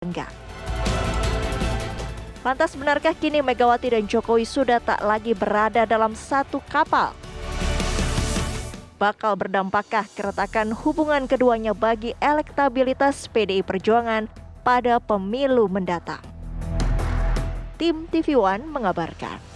enggan. Lantas benarkah kini Megawati dan Jokowi sudah tak lagi berada dalam satu kapal? Bakal berdampakkah keretakan hubungan keduanya bagi elektabilitas PDI Perjuangan pada pemilu mendatang? Tim TV One mengabarkan.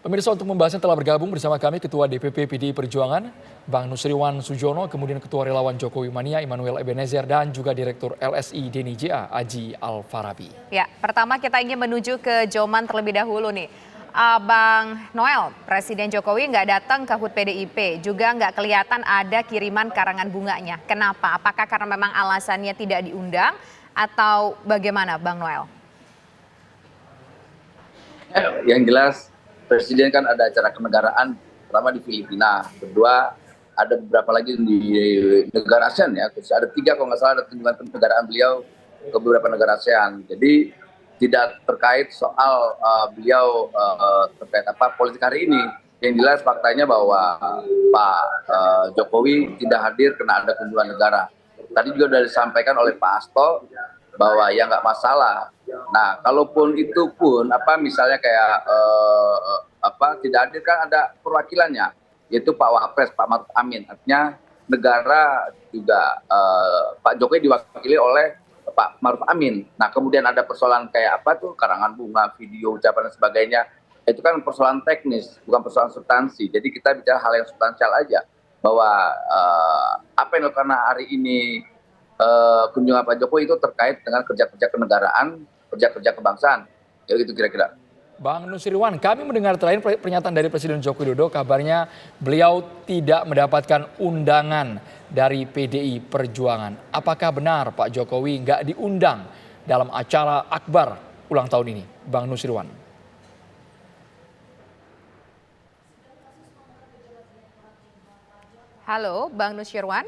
Pemirsa, untuk membahasnya telah bergabung bersama kami Ketua DPP PDI Perjuangan, Bang Nusriwan Sujono, kemudian Ketua Relawan Jokowi Mania, Immanuel Ebenezer, dan juga Direktur LSI Deni JA, Aji Alfarabi. Ya, pertama kita ingin menuju ke Joman terlebih dahulu nih. Bang Noel, Presiden Jokowi nggak datang ke HUT PDIP, juga nggak kelihatan ada kiriman karangan bunganya. Kenapa? Apakah karena memang alasannya tidak diundang atau bagaimana, Bang Noel? Yang jelas, Presiden kan ada acara kenegaraan, pertama di Filipina, kedua ada beberapa lagi di negara ASEAN ya, ada 3 kalau nggak salah ada kunjungan kenegaraan beliau ke beberapa negara ASEAN. Jadi tidak terkait soal beliau terkait apa politik hari ini. Yang jelas faktanya bahwa Pak Jokowi tidak hadir karena ada kunjungan negara. Tadi juga sudah disampaikan oleh Pak Hasto bahwa ya nggak masalah. Nah, kalaupun itu pun misalnya kayak tidak hadir kan ada perwakilannya, yaitu Pak Wapres, Pak Maruf Amin. Artinya negara juga Pak Jokowi diwakili oleh Pak Maruf Amin. Nah, kemudian ada persoalan kayak karangan bunga, video, ucapan dan sebagainya. Itu kan persoalan teknis, bukan persoalan substansi. Jadi kita bicara hal yang substansial aja, bahwa apa yang dilakukan hari ini kunjungan Pak Jokowi itu terkait dengan kerja-kerja kenegaraan, kerja-kerja kebangsaan. Ya gitu kira-kira. Bang Nusriwan, kami mendengar terakhir pernyataan dari Presiden Joko Widodo, kabarnya beliau tidak mendapatkan undangan dari PDI Perjuangan. Apakah benar Pak Jokowi nggak diundang dalam acara akbar ulang tahun ini, Bang Nusriwan? Halo, Bang Nusriwan.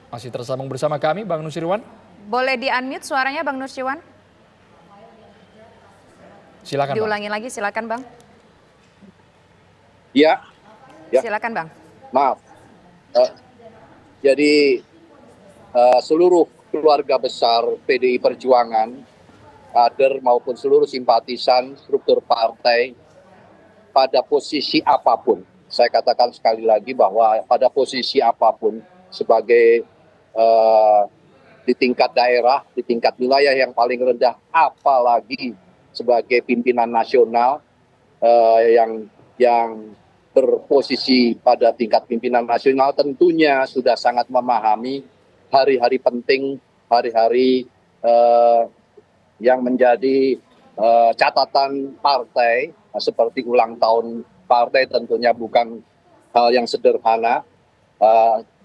Masih tersambung bersama kami, Bang Nusriwan. Boleh di-unmute suaranya, Bang Nusriwan? Silakan, diulangi lagi, silakan Bang. Ya. Silakan Bang. Maaf. Jadi seluruh keluarga besar PDI Perjuangan, kader maupun seluruh simpatisan struktur partai pada posisi apapun, saya katakan sekali lagi bahwa pada posisi apapun sebagai di tingkat daerah, di tingkat wilayah yang paling rendah, apalagi sebagai pimpinan nasional yang berposisi pada tingkat pimpinan nasional tentunya sudah sangat memahami hari-hari penting, hari-hari yang menjadi catatan partai seperti ulang tahun partai tentunya bukan hal yang sederhana.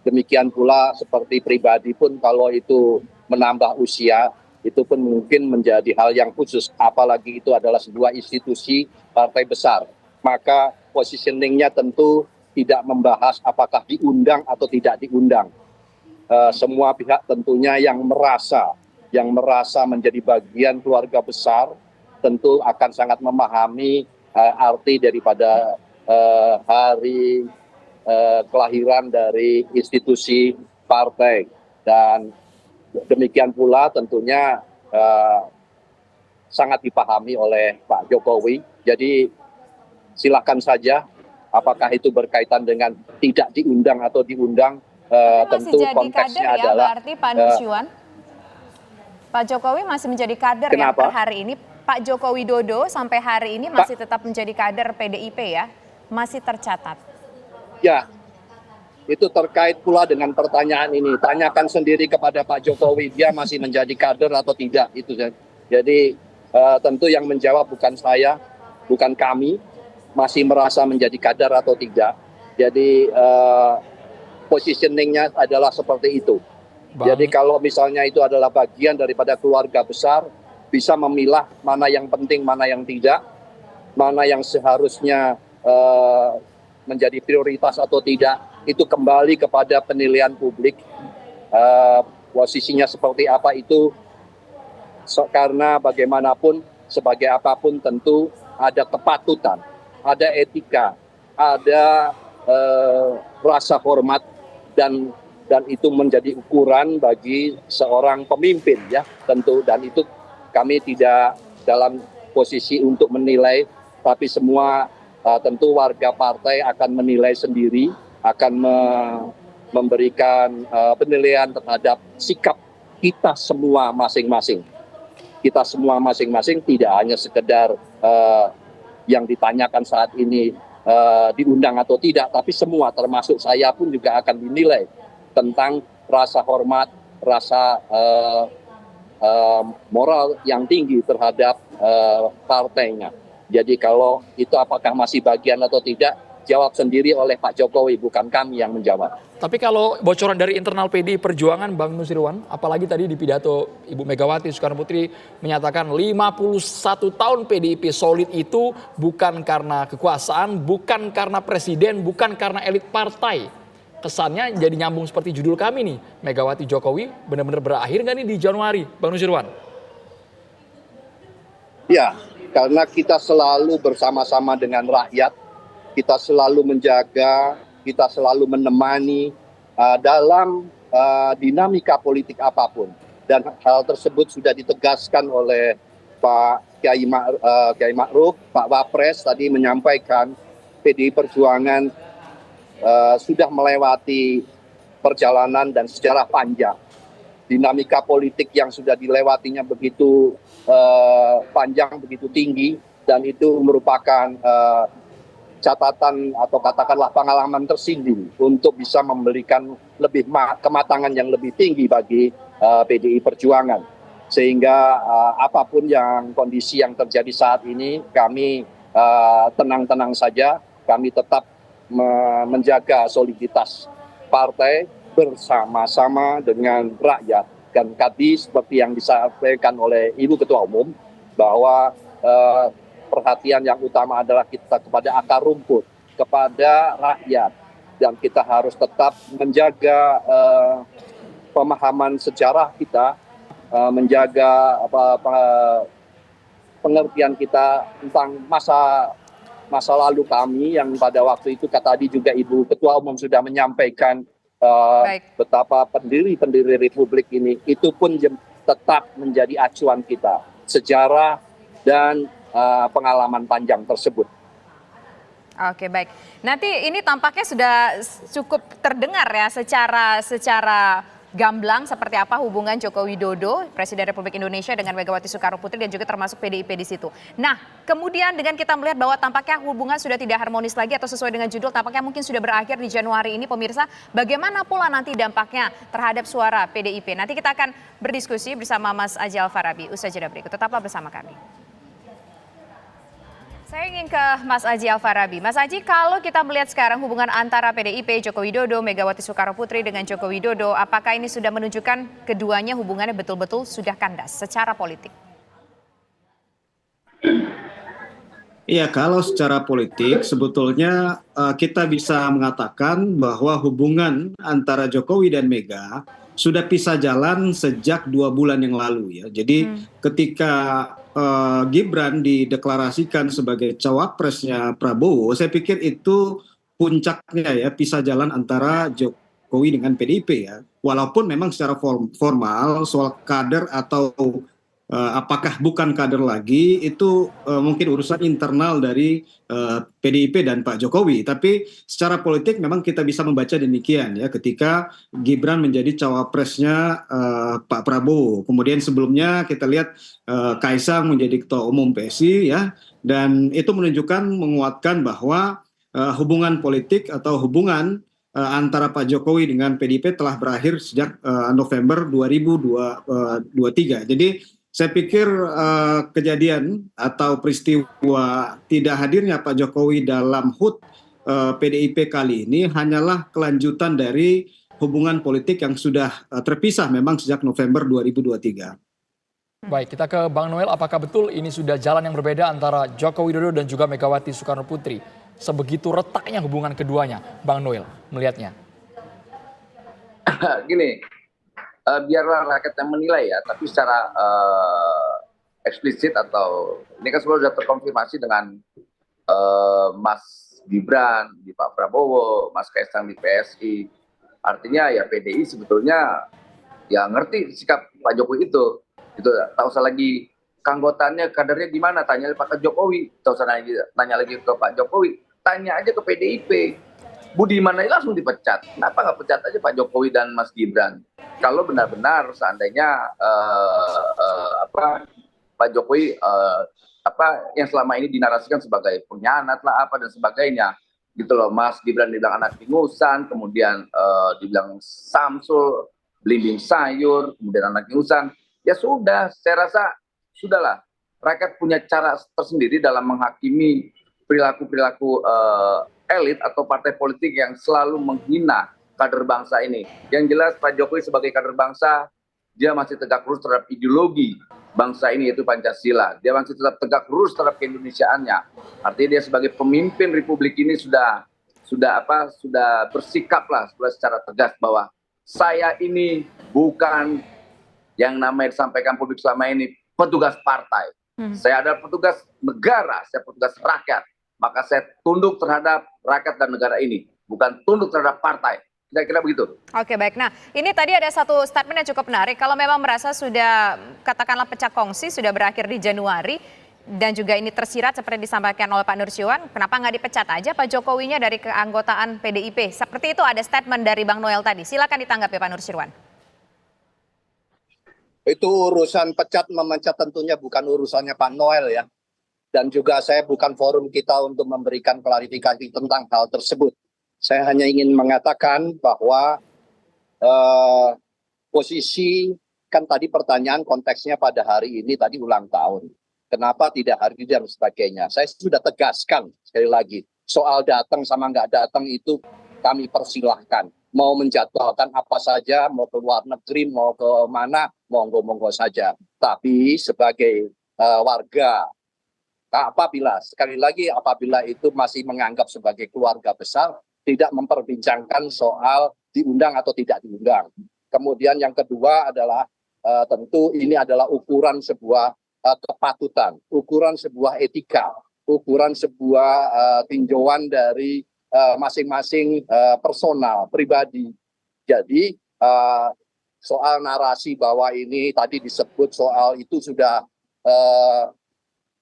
Demikian pula seperti pribadi pun kalau itu menambah usia, itu pun mungkin menjadi hal yang khusus, apalagi itu adalah sebuah institusi partai besar. Maka positioningnya tentu tidak membahas apakah diundang atau tidak diundang. Semua pihak tentunya yang merasa menjadi bagian keluarga besar, tentu akan sangat memahami arti daripada hari kelahiran dari institusi partai. Dan demikian pula tentunya sangat dipahami oleh Pak Jokowi. Jadi silakan saja apakah itu berkaitan dengan tidak diundang atau diundang, tentu konteksnya kader, adalah berarti Pak Nusriwan, Pak Jokowi masih menjadi kader. Kenapa? Ya per hari ini Pak Joko Widodo sampai hari ini masih tetap menjadi kader PDIP ya, masih tercatat. Ya, itu terkait pula dengan pertanyaan ini. Tanyakan sendiri kepada Pak Jokowi, dia masih menjadi kader atau tidak. Itu. Jadi tentu yang menjawab bukan saya, bukan kami, masih merasa menjadi kader atau tidak. Jadi positioningnya adalah seperti itu. Jadi kalau misalnya itu adalah bagian daripada keluarga besar, bisa memilah mana yang penting, mana yang tidak, mana yang seharusnya menjadi prioritas atau tidak, itu kembali kepada penilaian publik. Posisinya seperti apa itu, karena bagaimanapun, sebagai apapun tentu ada kepatutan, ada etika, ada rasa hormat dan itu menjadi ukuran bagi seorang pemimpin ya tentu, dan itu kami tidak dalam posisi untuk menilai, tapi semua tentu warga partai akan menilai sendiri, akan memberikan penilaian terhadap sikap kita semua masing-masing. Kita semua masing-masing tidak hanya sekedar yang ditanyakan saat ini diundang atau tidak, tapi semua termasuk saya pun juga akan dinilai tentang rasa hormat, rasa moral yang tinggi terhadap partainya. Jadi kalau itu apakah masih bagian atau tidak, jawab sendiri oleh Pak Jokowi, bukan kami yang menjawab. Tapi kalau bocoran dari internal PDI Perjuangan, Bang Nusirwan, apalagi tadi di pidato Ibu Megawati Soekarnoputri menyatakan 51 tahun PDIP solid itu bukan karena kekuasaan, bukan karena presiden, bukan karena elit partai. Kesannya jadi nyambung seperti judul kami nih, Megawati Jokowi benar-benar berakhir nggak nih di Januari, Bang Nusirwan? Ya, karena kita selalu bersama-sama dengan rakyat, kita selalu menjaga, kita selalu menemani dalam dinamika politik apapun. Dan hal tersebut sudah ditegaskan oleh Pak Kiai Ma'ruf, Pak Wapres tadi menyampaikan PDI Perjuangan sudah melewati perjalanan dan sejarah panjang. Dinamika politik yang sudah dilewatinya begitu panjang, begitu tinggi, dan itu merupakan catatan atau katakanlah pengalaman tersendiri untuk bisa memberikan lebih kematangan yang lebih tinggi bagi PDI Perjuangan. Sehingga apapun yang kondisi yang terjadi saat ini, kami tenang-tenang saja, kami tetap menjaga soliditas partai bersama-sama dengan rakyat. Dan tadi seperti yang disampaikan oleh Ibu Ketua Umum, bahwa perhatian yang utama adalah kita kepada akar rumput, kepada rakyat, dan kita harus tetap menjaga pemahaman sejarah kita, menjaga pengertian kita tentang masa lalu kami yang pada waktu itu tadi juga Ibu Ketua Umum sudah menyampaikan betapa pendiri-pendiri Republik ini itu pun tetap menjadi acuan kita, sejarah dan pengalaman panjang tersebut. Oke, baik. Nanti ini tampaknya sudah cukup terdengar ya secara gamblang seperti apa hubungan Joko Widodo, Presiden Republik Indonesia dengan Megawati Soekarnoputri dan juga termasuk PDIP di situ. Nah, kemudian dengan kita melihat bahwa tampaknya hubungan sudah tidak harmonis lagi atau sesuai dengan judul tampaknya mungkin sudah berakhir di Januari ini, pemirsa, bagaimana pula nanti dampaknya terhadap suara PDIP? Nanti kita akan berdiskusi bersama Mas Aji Alfarabi usai jeda berikut. Tetaplah bersama kami. Saya ingin ke Mas Aji Alfarabi. Mas Aji, kalau kita melihat sekarang hubungan antara PDIP, Joko Widodo, Megawati Soekarnoputri dengan Joko Widodo, apakah ini sudah menunjukkan keduanya hubungannya betul-betul sudah kandas secara politik? Iya, kalau secara politik sebetulnya kita bisa mengatakan bahwa hubungan antara Jokowi dan Mega sudah pisah jalan sejak 2 bulan yang lalu ya. Jadi ketika Gibran dideklarasikan sebagai cawapresnya Prabowo, saya pikir itu puncaknya ya pisah jalan antara Jokowi dengan PDIP ya. Walaupun memang secara formal soal kader atau apakah bukan kader lagi itu mungkin urusan internal dari PDIP dan Pak Jokowi. Tapi secara politik memang kita bisa membaca demikian ya ketika Gibran menjadi cawapresnya Pak Prabowo. Kemudian sebelumnya kita lihat Kaisang menjadi ketua umum PSI ya, dan itu menunjukkan menguatkan bahwa hubungan politik atau hubungan antara Pak Jokowi dengan PDIP telah berakhir sejak November 2023. Jadi saya pikir kejadian atau peristiwa tidak hadirnya Pak Jokowi dalam HUT PDIP kali ini hanyalah kelanjutan dari hubungan politik yang sudah terpisah memang sejak November 2023. Baik, kita ke Bang Noel. Apakah betul ini sudah jalan yang berbeda antara Joko Widodo dan juga Megawati Soekarnoputri? Sebegitu retaknya hubungan keduanya, Bang Noel melihatnya. Gini, biarlah rakyat yang menilai ya, tapi secara eksplisit atau ini kan semua sudah terkonfirmasi dengan Mas Gibran, di Pak Prabowo, Mas Kaisang di PSI. Artinya ya PDI sebetulnya ya ngerti sikap Pak Jokowi itu. Itu tak usah lagi keanggotaannya kadernya gimana, tanya Pak Jokowi. Tak usah nanya lagi ke Pak Jokowi, tanya aja ke PDIP. Budiman aja langsung dipecat. Kenapa nggak pecat aja Pak Jokowi dan Mas Gibran? Kalau benar-benar seandainya Pak Jokowi yang selama ini dinarasikan sebagai pengkhianat lah apa dan sebagainya, gitu loh. Mas Gibran dibilang anak ingusan, kemudian dibilang Samsul, belimbing sayur, kemudian anak ingusan. Ya sudah, saya rasa sudahlah. Rakyat punya cara tersendiri dalam menghakimi perilaku-perilaku elit atau partai politik yang selalu menghina kader bangsa ini. Yang jelas Pak Jokowi sebagai kader bangsa, dia masih tegak lurus terhadap ideologi bangsa ini, yaitu Pancasila. Dia masih tetap tegak lurus terhadap keindonesiaannya. Artinya dia sebagai pemimpin republik ini sudah bersikap lah secara tegas bahwa saya ini bukan yang namanya disampaikan publik selama ini petugas partai. Saya adalah petugas negara, saya petugas rakyat. Maka saya tunduk terhadap rakyat dan negara ini, bukan tunduk terhadap partai. Kira-kira begitu. Oke, baik. Nah, ini tadi ada satu statement yang cukup menarik. Kalau memang merasa sudah, katakanlah pecah kongsi, sudah berakhir di Januari, dan juga ini tersirat seperti disampaikan oleh Pak Nursyirwan, kenapa nggak dipecat aja Pak Jokowinya dari keanggotaan PDIP? Seperti itu ada statement dari Bang Noel tadi. Silakan ditanggapi Pak Nursyirwan. Itu urusan pecat memecat tentunya bukan urusannya Pak Noel ya. Dan juga saya bukan forum kita untuk memberikan klarifikasi tentang hal tersebut. Saya hanya ingin mengatakan bahwa posisi, kan tadi pertanyaan konteksnya pada hari ini tadi ulang tahun. Kenapa tidak hari ini dan sebagainya. Saya sudah tegaskan sekali lagi. Soal datang sama nggak datang itu kami persilahkan. Mau menjadwalkan apa saja, mau ke luar negeri, mau ke mana, monggo-monggo saja. Tapi sebagai warga, apabila itu masih menganggap sebagai keluarga besar, tidak memperbincangkan soal diundang atau tidak diundang. Kemudian yang kedua adalah tentu ini adalah ukuran sebuah kepatutan, ukuran sebuah etika, ukuran sebuah tinjauan dari masing-masing personal, pribadi. Jadi soal narasi bahwa ini tadi disebut soal itu sudah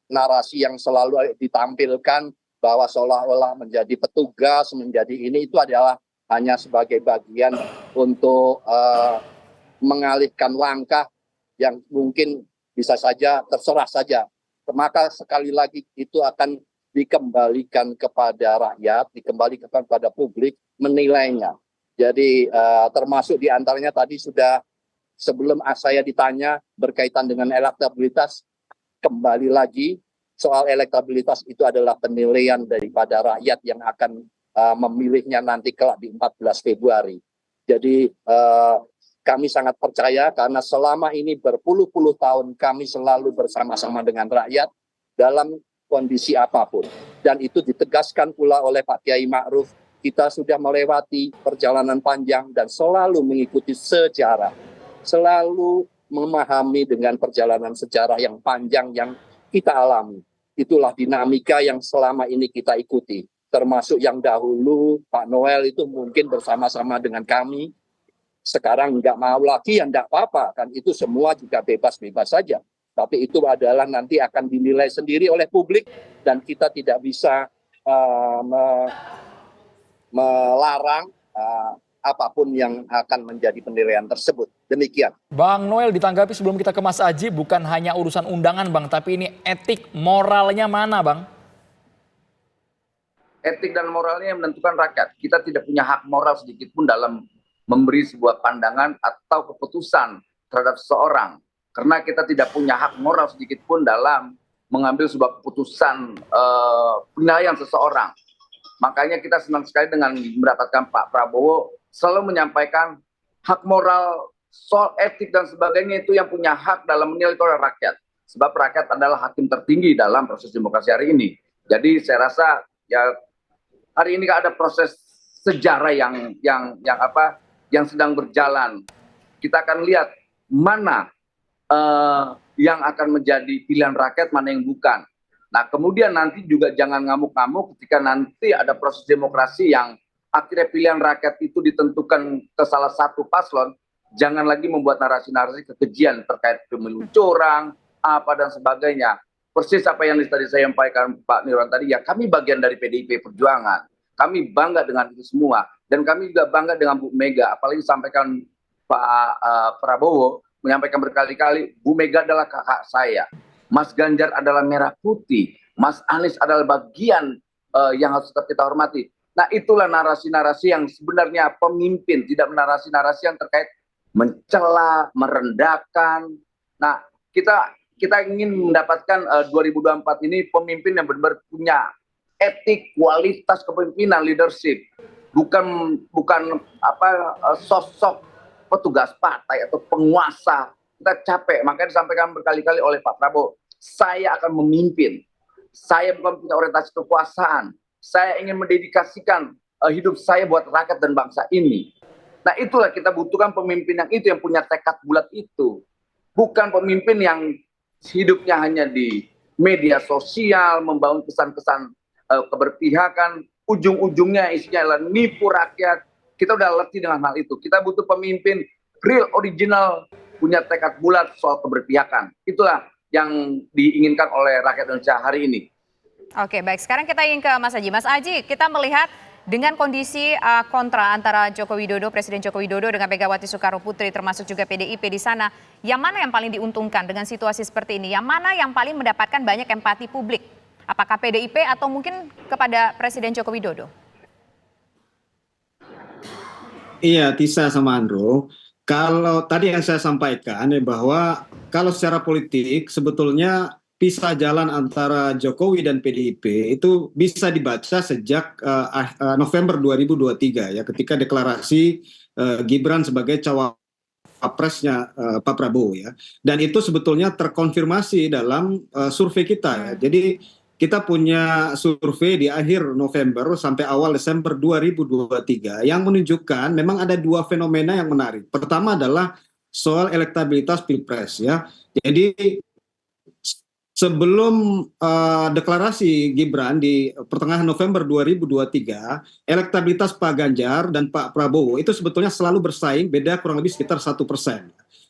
narasi yang selalu ditampilkan bahwa seolah-olah menjadi petugas, menjadi ini, itu adalah hanya sebagai bagian untuk mengalihkan langkah yang mungkin bisa saja terserah saja. Maka sekali lagi itu akan dikembalikan kepada rakyat, dikembalikan kepada publik menilainya. Jadi termasuk diantaranya tadi sudah sebelum saya ditanya berkaitan dengan elektabilitas, kembali lagi soal elektabilitas itu adalah penilaian daripada rakyat yang akan memilihnya nanti kelak di 14 Februari. Jadi kami sangat percaya karena selama ini berpuluh-puluh tahun kami selalu bersama-sama dengan rakyat dalam kondisi apapun. Dan itu ditegaskan pula oleh Pak Kiai Ma'ruf, kita sudah melewati perjalanan panjang dan selalu mengikuti sejarah. Selalu memahami dengan perjalanan sejarah yang panjang yang kita alami. Itulah dinamika yang selama ini kita ikuti. Termasuk yang dahulu Pak Noel itu mungkin bersama-sama dengan kami. Sekarang nggak mau lagi, ya nggak apa-apa. Kan itu semua juga bebas-bebas saja. Tapi itu adalah nanti akan dinilai sendiri oleh publik. Dan kita tidak bisa melarang apapun yang akan menjadi penilaian tersebut. Demikian. Bang Noel, ditanggapi sebelum kita ke Mas Aji, bukan hanya urusan undangan Bang, tapi ini etik moralnya mana Bang? Etik dan moralnya yang menentukan rakyat. Kita tidak punya hak moral sedikit pun dalam memberi sebuah pandangan atau keputusan terhadap seseorang. Karena kita tidak punya hak moral sedikit pun dalam mengambil sebuah keputusan penilaian seseorang. Makanya kita senang sekali dengan mendapatkan Pak Prabowo selalu menyampaikan hak moral, soal etik dan sebagainya itu yang punya hak dalam menilai itu adalah rakyat. Sebab rakyat adalah hakim tertinggi dalam proses demokrasi hari ini. Jadi saya rasa ya hari ini ada proses sejarah yang sedang berjalan. Kita akan lihat mana yang akan menjadi pilihan rakyat, mana yang bukan. Nah, kemudian nanti juga jangan ngamuk-ngamuk ketika nanti ada proses demokrasi yang akhirnya pilihan rakyat itu ditentukan ke salah satu paslon, jangan lagi membuat narasi-narasi kekejian terkait pemilu curang, apa dan sebagainya. Persis apa yang tadi saya sampaikan Pak Nirwan tadi, ya kami bagian dari PDIP Perjuangan. Kami bangga dengan itu semua. Dan kami juga bangga dengan Bu Mega, apalagi sampaikan Pak Prabowo, menyampaikan berkali-kali, Bu Mega adalah kakak saya. Mas Ganjar adalah merah putih, Mas Anies adalah bagian yang harus tetap kita hormati. Nah, itulah narasi-narasi yang sebenarnya pemimpin, tidak narasi-narasi yang terkait mencela, merendahkan. Nah, kita ingin mendapatkan 2024 ini pemimpin yang benar-benar punya etik, kualitas kepemimpinan, leadership, bukan sosok petugas partai atau penguasa. Kita capek, makanya disampaikan berkali-kali oleh Pak Prabowo, saya akan memimpin, saya bukan punya orientasi kekuasaan, saya ingin mendedikasikan hidup saya buat rakyat dan bangsa ini. Nah, itulah kita butuhkan pemimpin yang itu, yang punya tekad bulat itu. Bukan pemimpin yang hidupnya hanya di media sosial, membangun kesan-kesan keberpihakan, ujung-ujungnya isinya adalah nipu rakyat. Kita udah letih dengan hal itu. Kita butuh pemimpin real, original, punya tekad bulat soal keberpihakan. Itulah yang diinginkan oleh rakyat Indonesia hari ini. Oke, baik. Sekarang kita ingin ke Mas Aji. Mas Aji, kita melihat dengan kondisi kontra antara Presiden Joko Widodo dengan Megawati Soekarno Putri, termasuk juga PDIP di sana, yang mana yang paling diuntungkan dengan situasi seperti ini? Yang mana yang paling mendapatkan banyak empati publik? Apakah PDIP atau mungkin kepada Presiden Joko Widodo? Iya, Tisa sama Andro. Kalau tadi yang saya sampaikan ya bahwa kalau secara politik sebetulnya pisah jalan antara Jokowi dan PDIP itu bisa dibaca sejak November 2023 ya, ketika deklarasi Gibran sebagai cawapresnya Pak Prabowo ya. Dan itu sebetulnya terkonfirmasi dalam survei kita ya. Jadi kita punya survei di akhir November sampai awal Desember 2023 yang menunjukkan memang ada dua fenomena yang menarik. Pertama adalah soal elektabilitas Pilpres ya. Jadi sebelum deklarasi Gibran di pertengahan November 2023, elektabilitas Pak Ganjar dan Pak Prabowo itu sebetulnya selalu bersaing, beda kurang lebih sekitar 1%.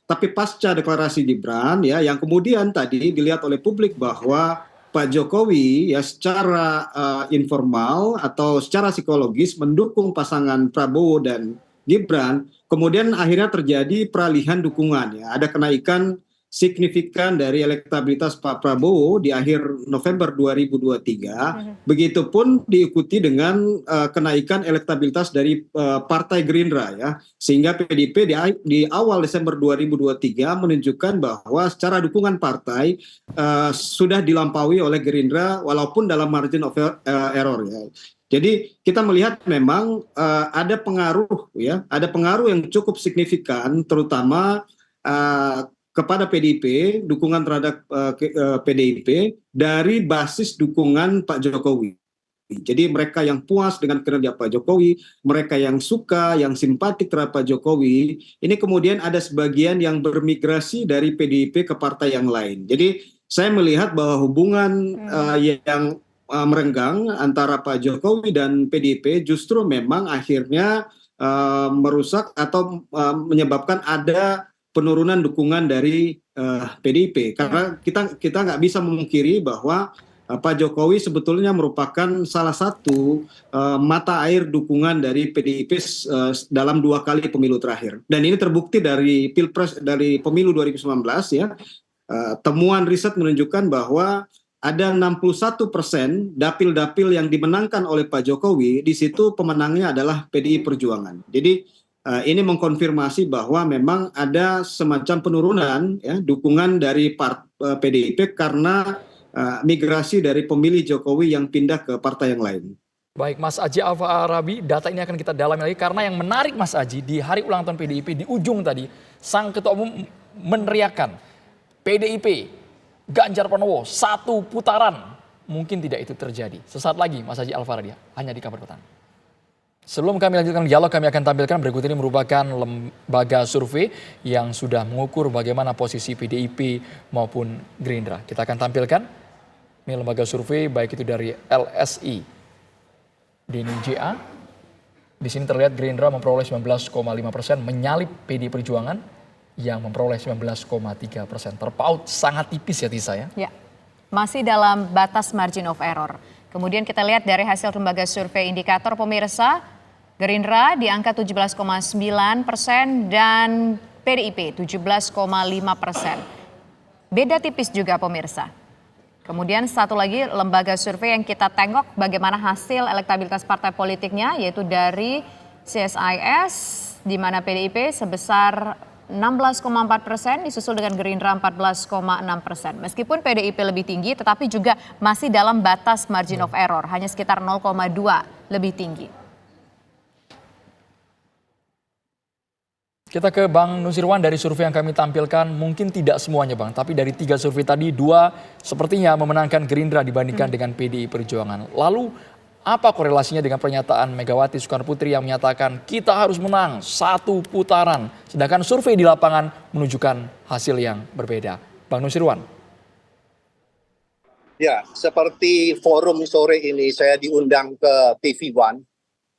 Tapi pasca deklarasi Gibran ya, yang kemudian tadi dilihat oleh publik bahwa Pak Jokowi ya secara informal atau secara psikologis mendukung pasangan Prabowo dan Gibran, kemudian akhirnya terjadi peralihan dukungan ya, ada kenaikan signifikan dari elektabilitas Pak Prabowo di akhir November 2023, begitupun diikuti dengan kenaikan elektabilitas dari Partai Gerindra ya, sehingga PDIP di awal Desember 2023 menunjukkan bahwa secara dukungan partai sudah dilampaui oleh Gerindra walaupun dalam margin of error ya. Jadi kita melihat memang ada pengaruh ya, ada pengaruh yang cukup signifikan terutama kepada PDIP, dukungan terhadap PDIP dari basis dukungan Pak Jokowi. Jadi mereka yang puas dengan kinerja Pak Jokowi, mereka yang suka, yang simpatik terhadap Pak Jokowi, ini kemudian ada sebagian yang bermigrasi dari PDIP ke partai yang lain. Jadi saya melihat bahwa hubungan yang merenggang antara Pak Jokowi dan PDIP justru memang akhirnya merusak atau menyebabkan ada penurunan dukungan dari PDIP, karena kita nggak bisa memungkiri bahwa Pak Jokowi sebetulnya merupakan salah satu mata air dukungan dari PDIP dalam 2 kali pemilu terakhir, dan ini terbukti dari Pilpres, dari pemilu 2019 ya. Temuan riset menunjukkan bahwa ada 61% dapil-dapil yang dimenangkan oleh Pak Jokowi, di situ pemenangnya adalah PDI Perjuangan. Jadi ini mengkonfirmasi bahwa memang ada semacam penurunan ya, dukungan dari PDIP karena migrasi dari pemilih Jokowi yang pindah ke partai yang lain. Baik, Mas Aji Alfa-Arabi, data ini akan kita dalami lagi karena yang menarik Mas Aji, di hari ulang tahun PDIP di ujung tadi, Sang Ketua Umum meneriakkan PDIP Ganjar Pranowo 1 putaran. Mungkin tidak itu terjadi. Sesaat lagi Mas Aji Alfa-Arabi, hanya di Kabar Petang. Sebelum kami lanjutkan dialog, kami akan tampilkan berikut ini merupakan lembaga survei yang sudah mengukur bagaimana posisi PDIP maupun Gerindra. Kita akan tampilkan Ini lembaga survei baik itu dari LSI, DNIJA. Di sini terlihat Gerindra memperoleh 19,5%, menyalip PD Perjuangan yang memperoleh 19,3%. Terpaut sangat tipis ya Tisa ya. Ya, masih dalam batas margin of error. Kemudian kita lihat dari hasil lembaga survei indikator pemirsa, Gerindra di angka 17,9% dan PDIP 17,5%. Beda tipis juga pemirsa. Kemudian satu lagi lembaga survei yang kita tengok bagaimana hasil elektabilitas partai politiknya, yaitu dari CSIS, di mana PDIP sebesar 16,4%, disusul dengan Gerindra 14,6%. Meskipun PDIP lebih tinggi, tetapi juga masih dalam batas margin of error, hanya sekitar 0,2 lebih tinggi. Kita ke Bang Nusirwan, dari survei yang kami tampilkan, mungkin tidak semuanya Bang, tapi dari 3 survei tadi, 2 sepertinya memenangkan Gerindra dibandingkan dengan PDI Perjuangan. Lalu apa korelasinya dengan pernyataan Megawati Soekarnoputri yang menyatakan kita harus menang 1 putaran, sedangkan survei di lapangan menunjukkan hasil yang berbeda. Bang Nusirwan. Ya, seperti forum sore ini saya diundang ke TV One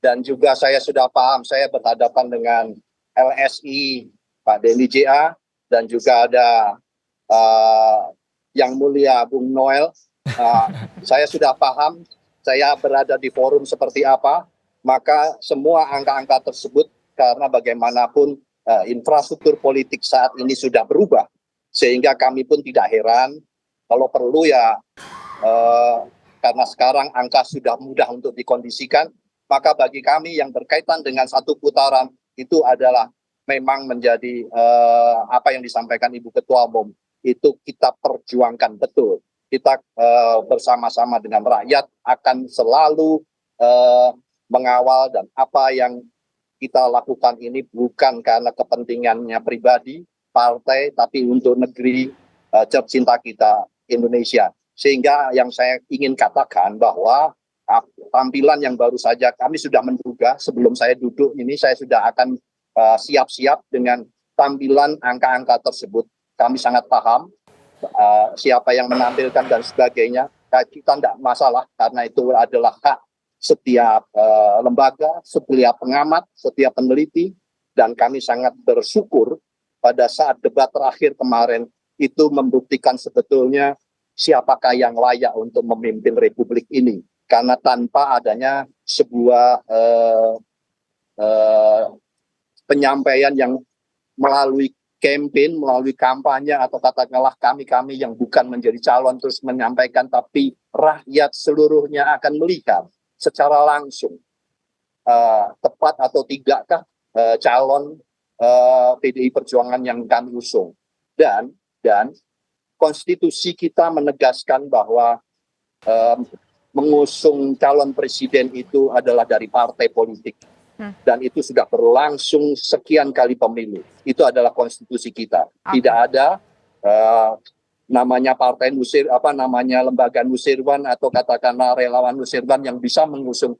dan juga saya sudah paham saya berhadapan dengan LSI, Pak Denny JA, dan juga ada Yang Mulia Bung Noel. Saya sudah paham saya berada di forum seperti apa, maka semua angka-angka tersebut karena bagaimanapun infrastruktur politik saat ini sudah berubah, sehingga kami pun tidak heran kalau perlu ya karena sekarang angka sudah mudah untuk dikondisikan, maka bagi kami yang berkaitan dengan 1 putaran itu adalah memang menjadi apa yang disampaikan Ibu Ketua Umum, itu kita perjuangkan betul. Kita bersama-sama dengan rakyat akan selalu mengawal, dan apa yang kita lakukan ini bukan karena kepentingannya pribadi, partai, tapi untuk negeri tercinta kita Indonesia. Sehingga yang saya ingin katakan bahwa tampilan yang baru saja kami sudah menduga sebelum saya duduk ini, saya sudah akan siap-siap dengan tampilan angka-angka tersebut. Kami sangat paham siapa yang menampilkan dan sebagainya, kita tidak masalah karena itu adalah hak setiap lembaga, setiap pengamat, setiap peneliti, dan kami sangat bersyukur pada saat debat terakhir kemarin itu membuktikan sebetulnya siapakah yang layak untuk memimpin Republik ini, karena tanpa adanya sebuah penyampaian yang melalui campaign, melalui kampanye, atau katakanlah kami-kami yang bukan menjadi calon terus menyampaikan, tapi rakyat seluruhnya akan melihat secara langsung tepat atau tidakkah calon PDI Perjuangan yang kami usung. Dan konstitusi kita menegaskan bahwa mengusung calon presiden itu adalah dari partai politik. Dan itu sudah berlangsung sekian kali pemilu. Itu adalah konstitusi kita. Tidak ada namanya partai lembaga Nusirwan atau katakanlah relawan Nusirwan yang bisa mengusung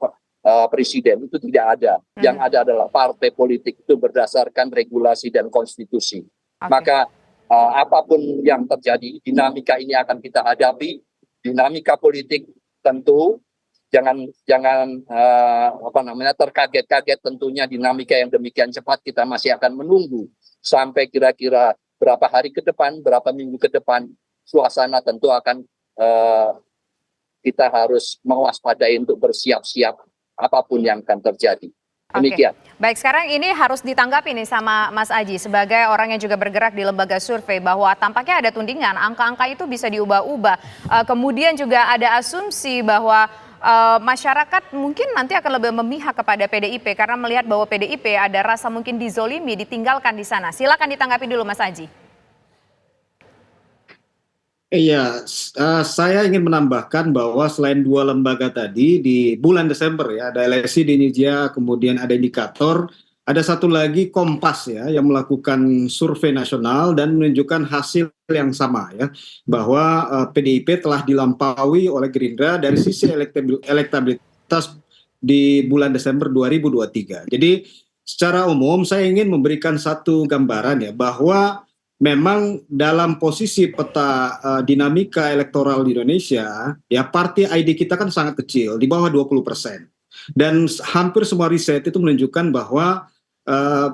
presiden. Itu tidak ada. Yang ada adalah partai politik, itu berdasarkan regulasi dan konstitusi. Maka apapun yang terjadi, dinamika ini akan kita hadapi. Dinamika politik tentu jangan terkaget-kaget, tentunya dinamika yang demikian cepat kita masih akan menunggu sampai kira-kira berapa hari ke depan, berapa minggu ke depan, suasana tentu akan kita harus mewaspadai untuk bersiap-siap apapun yang akan terjadi. Demikian. Baik, sekarang ini harus ditanggapi nih sama Mas Aji sebagai orang yang juga bergerak di lembaga survei bahwa tampaknya ada tudingan angka-angka itu bisa diubah-ubah. Kemudian juga ada asumsi bahwa masyarakat mungkin nanti akan lebih memihak kepada PDIP karena melihat bahwa PDIP ada rasa mungkin dizolimi, ditinggalkan di sana. Silakan ditanggapi dulu Mas Aji. Iya, saya ingin menambahkan bahwa selain 2 lembaga tadi di bulan Desember ya, ada LSI di Indonesia, kemudian ada indikator, ada satu lagi Kompas ya yang melakukan survei nasional dan menunjukkan hasil yang sama ya, bahwa PDIP telah dilampaui oleh Gerindra dari sisi elektabilitas di bulan Desember 2023. Jadi secara umum saya ingin memberikan satu gambaran ya, bahwa memang dalam posisi peta dinamika elektoral di Indonesia, ya partai ID kita kan sangat kecil, di bawah 20%. Dan hampir semua riset itu menunjukkan bahwa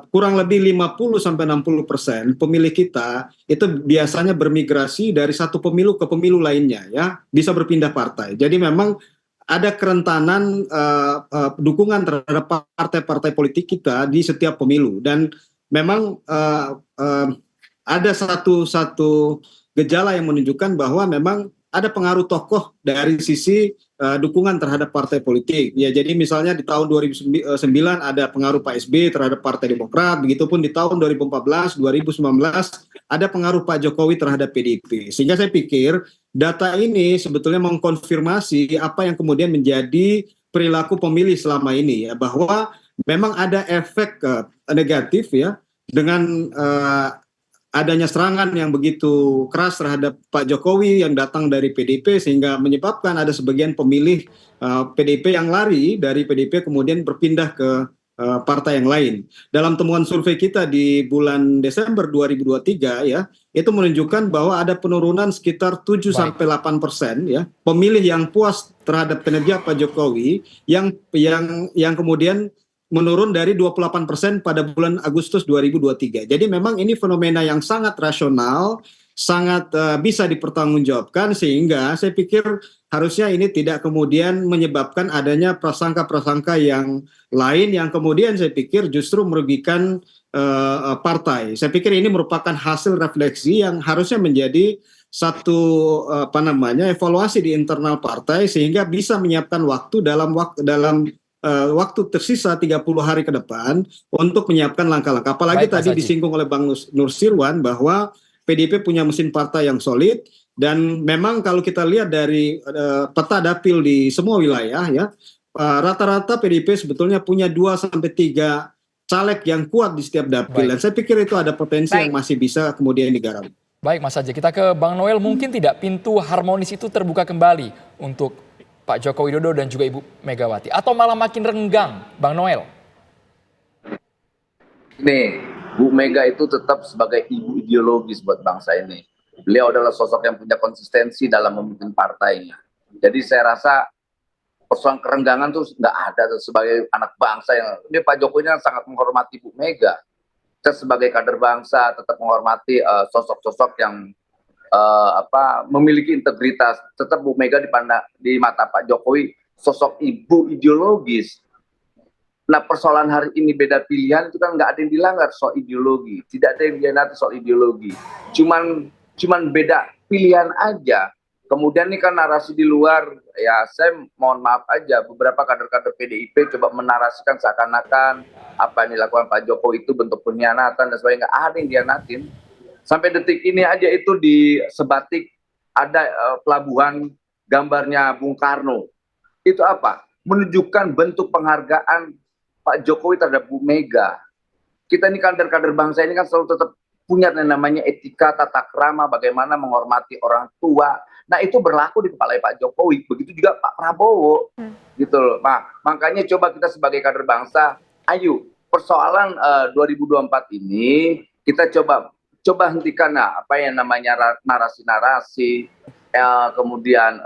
kurang lebih 50-60% pemilih kita itu biasanya bermigrasi dari satu pemilu ke pemilu lainnya, ya bisa berpindah partai. Jadi memang ada kerentanan dukungan terhadap partai-partai politik kita di setiap pemilu, dan memang ada satu gejala yang menunjukkan bahwa memang ada pengaruh tokoh dari sisi dukungan terhadap partai politik. Ya, jadi misalnya di tahun 2009 ada pengaruh Pak SBY terhadap Partai Demokrat, begitupun di tahun 2014, 2019 ada pengaruh Pak Jokowi terhadap PDIP. Sehingga saya pikir data ini sebetulnya mengkonfirmasi apa yang kemudian menjadi perilaku pemilih selama ini, ya, bahwa memang ada efek negatif, ya, dengan adanya serangan yang begitu keras terhadap Pak Jokowi yang datang dari PDIP, sehingga menyebabkan ada sebagian pemilih PDIP yang lari dari PDIP kemudian berpindah ke partai yang lain. Dalam temuan survei kita di bulan Desember 2023, ya, itu menunjukkan bahwa ada penurunan sekitar 7-8%, ya, pemilih yang puas terhadap kinerja Pak Jokowi yang kemudian menurun dari 28% pada bulan Agustus 2023. Jadi memang ini fenomena yang sangat rasional, sangat bisa dipertanggungjawabkan, sehingga saya pikir harusnya ini tidak kemudian menyebabkan adanya prasangka-prasangka yang lain yang kemudian saya pikir justru merugikan partai. Saya pikir ini merupakan hasil refleksi yang harusnya menjadi satu evaluasi di internal partai, sehingga bisa menyiapkan waktu dalam waktu tersisa 30 hari ke depan untuk menyiapkan langkah-langkah. Apalagi Baik, Mas tadi Haji. disinggung oleh Bang Nursirwan bahwa PDIP punya mesin partai yang solid, dan memang kalau kita lihat dari peta dapil di semua wilayah, ya, rata-rata PDIP sebetulnya punya 2-3 caleg yang kuat di setiap dapil. Baik. Dan saya pikir itu ada potensi Baik. yang masih bisa kemudian digarap. Baik Mas Haji, kita ke Bang Noel. Mungkin tidak pintu harmonis itu terbuka kembali untuk Pak Joko Widodo dan juga Ibu Megawati, atau malah makin renggang, Bang Noel? Nih, Bu Mega itu tetap sebagai ibu ideologis buat bangsa ini. Beliau adalah sosok yang punya konsistensi dalam memimpin partainya. Jadi saya rasa persoalan kerenggangan tuh nggak ada tuh, sebagai anak bangsa yang ini Pak Jokowi ini sangat menghormati Bu Mega. Kita sebagai kader bangsa tetap menghormati sosok-sosok yang memiliki integritas. Tetap Bu Mega di mata Pak Jokowi sosok ibu ideologis. Nah, persoalan hari ini beda pilihan itu kan nggak ada yang dilanggar soal ideologi, tidak ada yang dihianati soal ideologi. Cuman beda pilihan aja. Kemudian ini kan narasi di luar, ya saya mohon maaf aja, beberapa kader-kader PDIP coba menarasikan seakan-akan apa yang dilakukan Pak Jokowi itu bentuk pengkhianatan dan sebagainya. Nggak ada yang dihianatin. Sampai detik ini aja itu di Sebatik ada pelabuhan gambarnya Bung Karno. Itu apa? Menunjukkan bentuk penghargaan Pak Jokowi terhadap Bu Mega. Kita ini kader-kader bangsa ini kan selalu tetap punya yang namanya etika, tata krama, bagaimana menghormati orang tua. Nah, itu berlaku di kepala Pak Jokowi. Begitu juga Pak Prabowo. Gitu loh. Nah, makanya coba kita sebagai kader bangsa, ayo persoalan 2024 ini kita coba hentikan apa yang namanya narasi-narasi, kemudian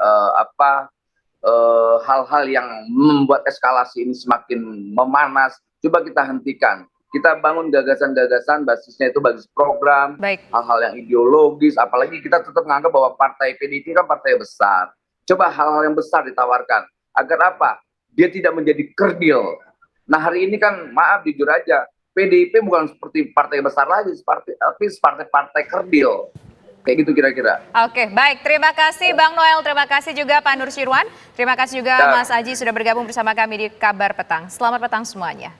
hal-hal yang membuat eskalasi ini semakin memanas. Coba kita hentikan. Kita bangun gagasan-gagasan, basisnya itu basis program, Baik. hal-hal yang ideologis, apalagi kita tetap menganggap bahwa partai PDIP kan partai besar. Coba hal-hal yang besar ditawarkan. Agar apa? Dia tidak menjadi kerdil. Nah, hari ini kan, maaf jujur aja, PDIP bukan seperti partai besar lagi, tapi partai-partai kerdil. Kayak gitu kira-kira. Oke, baik. Terima kasih Bang Noel, terima kasih juga Pak Nursirwan, terima kasih juga Ya. Mas Aji sudah bergabung bersama kami di Kabar Petang. Selamat petang semuanya.